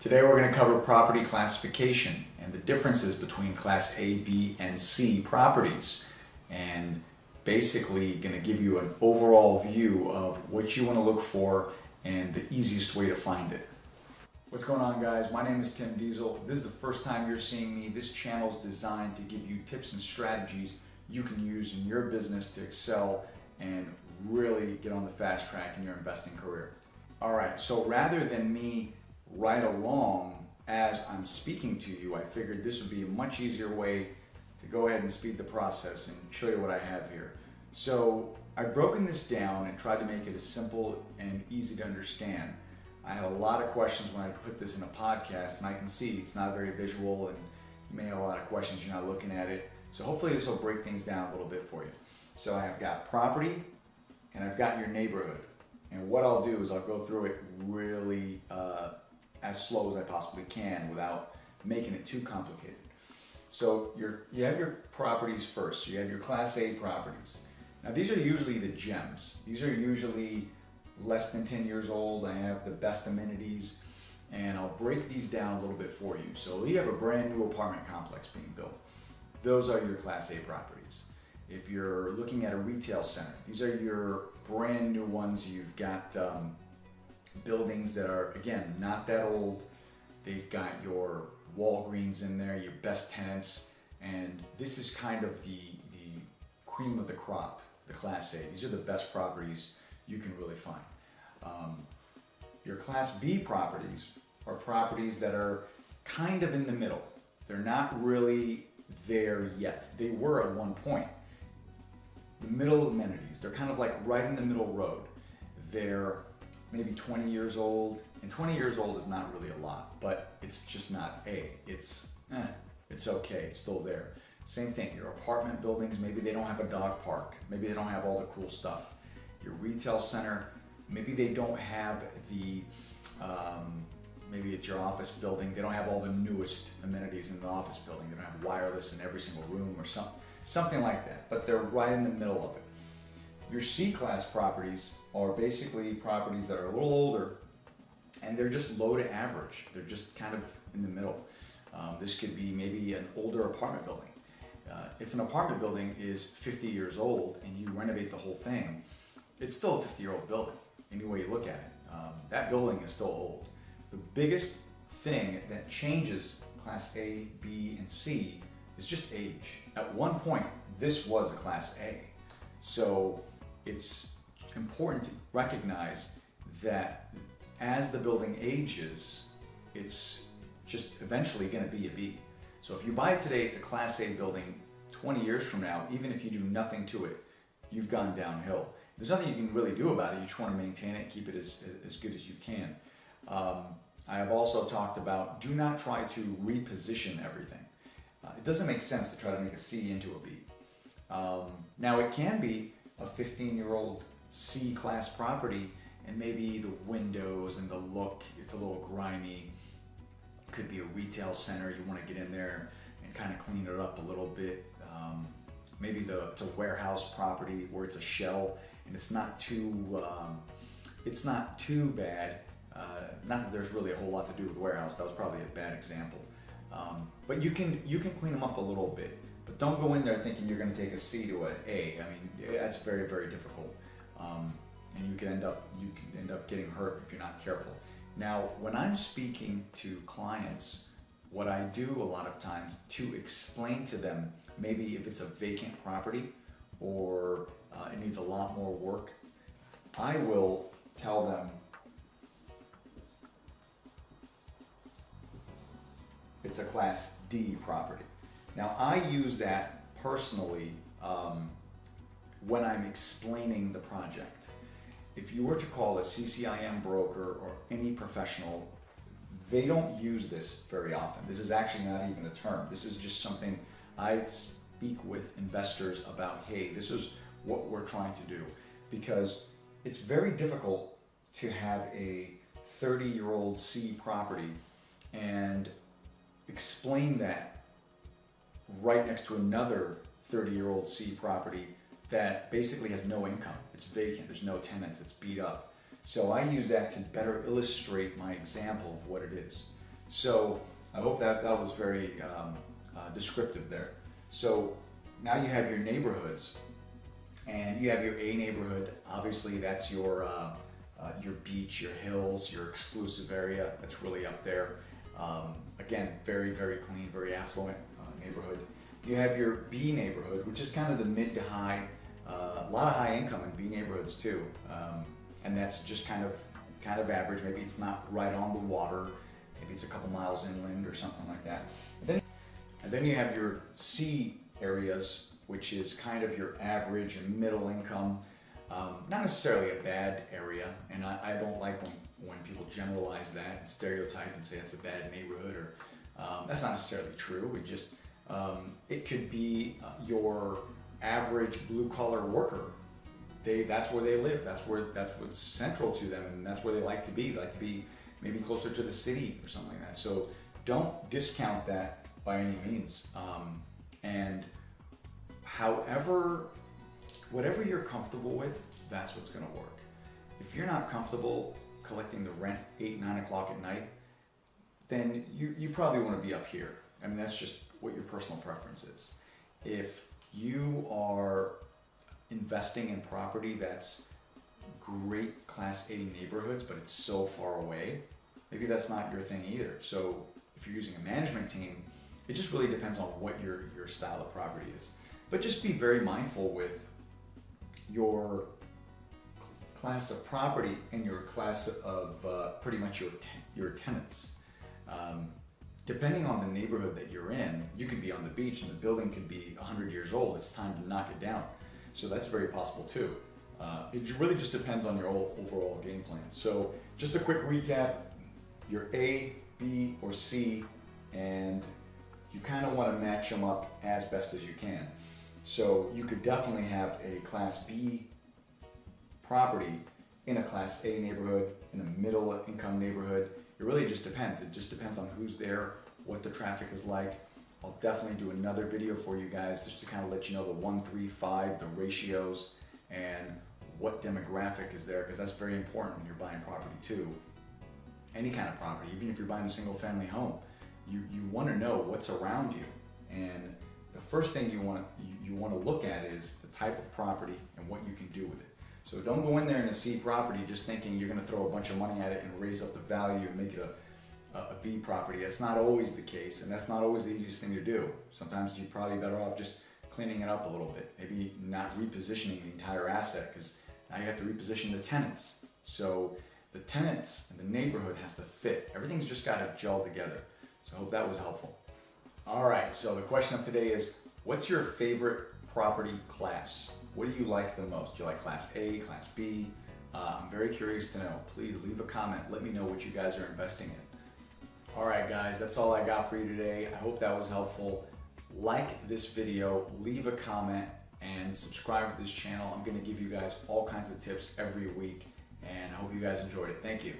Today we're going to cover property classification and the differences between Class A, B, and C properties, and basically going to give you an overall view of what you want to look for and the easiest way to find it. What's going on, guys? My name is Tim Diesel. If this is the first time you're seeing me, this channel is designed to give you tips and strategies you can use in your business to excel and really get on the fast track in your investing career. All right, so rather than me right along as I'm speaking to you, I figured this would be a much easier way to go ahead and speed the process and show you what I have here. So I've broken this down and tried to make it as simple and easy to understand. I had a lot of questions when I put this in a podcast, and I can see it's not very visual and you may have a lot of questions, you're not looking at it. So hopefully this will break things down a little bit for you. So I've got property and I've got your neighborhood. And what I'll do is I'll go through it really as slow as I possibly can without making it too complicated. So you have your properties first. So you have your Class A properties. Now these are usually the gems. These are usually less than 10 years old. I have the best amenities, and I'll break these down a little bit for you. So you have a brand new apartment complex being built. Those are your Class A properties. If you're looking at a retail center, these are your brand new ones. You've got buildings that are, again, not that old. They've got your Walgreens in there, your best tenants, and this is kind of the cream of the crop, the Class A. These are the best properties you can really find. Your Class B properties are properties that are kind of in the middle. They're not really there yet. They were at one point. The middle amenities, they're kind of like right in the middle road. They're maybe 20 years old, and 20 years old is not really a lot, but it's just not A. It's okay, it's still there. Same thing, your apartment buildings, maybe they don't have a dog park, maybe they don't have all the cool stuff. Your retail center, maybe they don't have the, maybe it's your office building, they don't have all the newest amenities in the office building. They don't have wireless in every single room or something like that, but they're right in the middle of it. Your C-class properties are basically properties that are a little older, and they're just low to average. They're just kind of in the middle. This could be maybe an older apartment building. If an apartment building is 50 years old and you renovate the whole thing, it's still a 50-year-old building, any way you look at it. That building is still old. The biggest thing that changes Class A, B, and C is just age. At one point, this was a Class A. So it's important to recognize that as the building ages, it's just eventually going to be a B. So if you buy it today, it's a Class A building. 20 years from now, even if you do nothing to it, you've gone downhill. There's nothing you can really do about it. You just want to maintain it, keep it as good as you can. I have also talked about do not try to reposition everything. It doesn't make sense to try to make a C into a B. Now it can be a 15-year-old C-class property, and maybe the windows and the look, it's a little grimy. Could be a retail center, you want to get in there and kind of clean it up a little bit. Maybe it's a warehouse property where it's a shell and it's not too bad. Not that there's really a whole lot to do with warehouse. That was probably a bad example. But you can clean them up a little bit. But don't go in there thinking you're going to take a C to an A. I mean, that's very, very difficult, and you can end up getting hurt if you're not careful. Now, when I'm speaking to clients, what I do a lot of times to explain to them, maybe if it's a vacant property or it needs a lot more work, I will tell them it's a Class D property. Now, I use that personally when I'm explaining the project. If you were to call a CCIM broker or any professional, they don't use this very often. This is actually not even a term. This is just something I speak with investors about. Hey, this is what we're trying to do, because it's very difficult to have a 30-year-old C property and explain that right next to another 30-year-old C property that basically has no income. It's vacant, there's no tenants, it's beat up. So I use that to better illustrate my example of what it is. So I hope that was very descriptive there. So now you have your neighborhoods, and you have your A neighborhood. Obviously, that's your beach, your hills, your exclusive area. That's really up there. Again, very, very clean, very affluent neighborhood. You have your B neighborhood, which is kind of the mid to high. A lot of high income in B neighborhoods too, and that's just kind of average. Maybe it's not right on the water. Maybe it's a couple miles inland or something like that. And then you have your C areas, which is kind of your average and middle income. Not necessarily a bad area, and I don't like when people generalize that and stereotype and say it's a bad neighborhood, or that's not necessarily true. It could be your average blue-collar worker. That's where they live. That's what's central to them, and that's where they like to be. They like to be maybe closer to the city or something like that. So don't discount that by any means. And whatever you're comfortable with, that's what's going to work. If you're not comfortable collecting the rent 8, 9 o'clock at night, then you probably want to be up here. I mean, that's just what your personal preference is. If you are investing in property that's great Class A neighborhoods, but it's so far away, maybe that's not your thing either. So if you're using a management team, it just really depends on what your style of property is. But just be very mindful with your class of property and your class of pretty much your tenants. Depending on the neighborhood that you're in, you could be on the beach and the building could be 100 years old. It's time to knock it down. So that's very possible too. It really just depends on your overall game plan. So just a quick recap: your A, B, or C, and you kind of want to match them up as best as you can. So you could definitely have a Class B property in a Class A neighborhood, in a middle income neighborhood. It really just depends. It just depends on who's there, what the traffic is like. I'll definitely do another video for you guys just to kind of let you know the 1, 3, 5, the ratios, and what demographic is there, because that's very important when you're buying property too. Any kind of property, even if you're buying a single family home, you want to know what's around you. And the first thing you want to look at is the type of property and what you can do with it. So don't go in there in a C property just thinking you're going to throw a bunch of money at it and raise up the value and make it a B property. That's not always the case, and that's not always the easiest thing to do. Sometimes you're probably better off just cleaning it up a little bit, maybe not repositioning the entire asset, because now you have to reposition the tenants. So the tenants and the neighborhood has to fit. Everything's just got to gel together. So I hope that was helpful. All right, so the question of today is, what's your favorite property class? What do you like the most? Do you like Class A, Class B? I'm very curious to know. Please leave a comment. Let me know what you guys are investing in. All right, guys, that's all I got for you today. I hope that was helpful. Like this video, leave a comment, and subscribe to this channel. I'm going to give you guys all kinds of tips every week, and I hope you guys enjoyed it. Thank you.